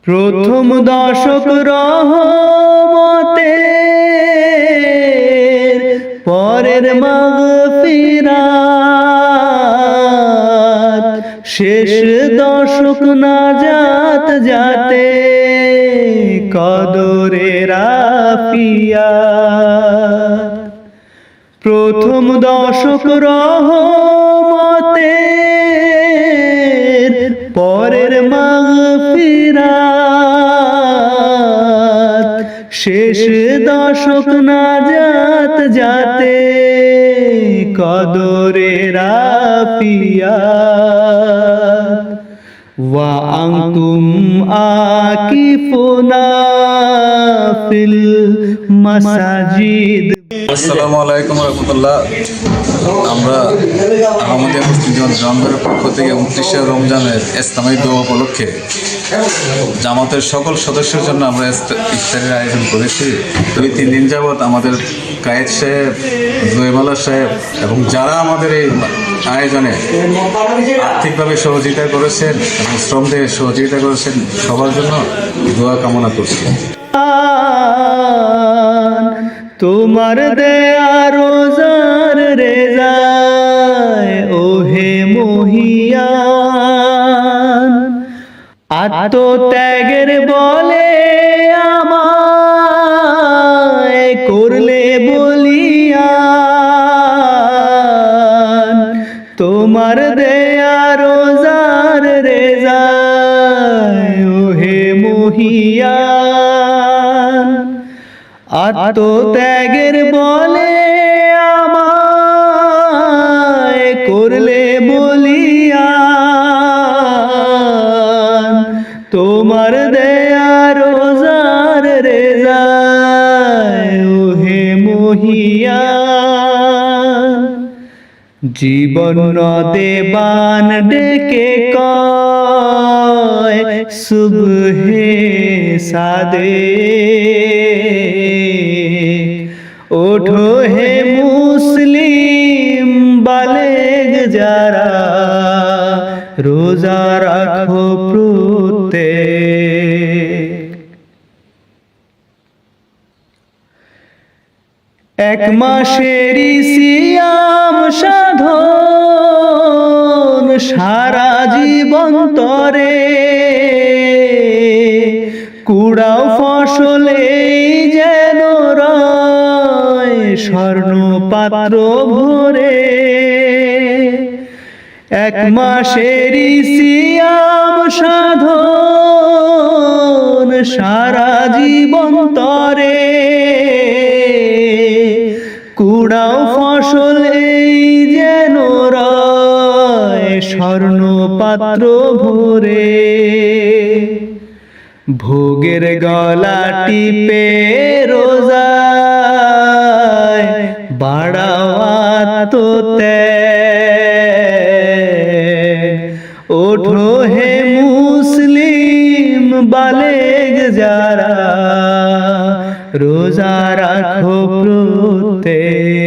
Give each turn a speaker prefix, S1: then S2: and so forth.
S1: প্রথম দশক রহমতের পরের মাগফিরাত, শেষ দশক নাজাত যাতে কদরের আফিয়াত। প্রথম দশক রহমতের পরের মাগফিরাত, শেষ দশক নাজাত যাতে কদরের আফিয়াত। ওয়া আনতুম আকিফুনা ফিল মাসাজিদ।
S2: আসসালামু আলাইকুম রহমতুল্লাহ। আমরা আহমদিয়া মুসলিম জামাতের পক্ষ থেকে 29শে রমজানের ইসলামী দোয়া উপলক্ষে জামাতের সকল সদস্যের জন্য আমরা ইফতারের আয়োজন করেছি। 2-3 দিন যাবৎ আমাদের কায়েদ সাহেব, জয়মালা সাহেব এবং যারা আমাদের এই আয়োজনে আর্থিকভাবে সহযোগিতা করেছেন এবং শ্রম দিয়ে সহযোগিতা করেছেন সবার জন্য দোয়া কামনা করছি।
S1: তোমার দেয়া রোজার রেজায় ওহে মহিয়ান, আত্মত্যাগের বলে আমায় করলে বলিয়ান। তোমার দেয়া রোজার রেজায় ওহে মহিয়ান, আত্মত্যাগের বলে আমায় করলে বলিয়ান। তোমার দেয়া রোজার রেজায় ওহে মহিয়ান। জীবন নদে বান ডেকে কয় সুবহে সাদে, ওঠো হে মুসলিম বালেগ যারা, রোজা রাখো প্রত্যেক। এক মাসেরই সিয়াম সাধন সারা জীবন তরে, কুড়াও ফসলে যেন রয় স্বর্ণ পাত্র ভরে। এক মাসেরই সিয়াম সাধন সারা জীবন তরে, কুড়াও ফসল এই যেন রয় স্বর্ণ পাত্র ভরে। ভোগের গলা টিপে রোজায় বাড়াও আত্মত্যাগ, ওঠো হে মুসলিম বালেগ যারা, রোজা রাখো প্রত্যেক।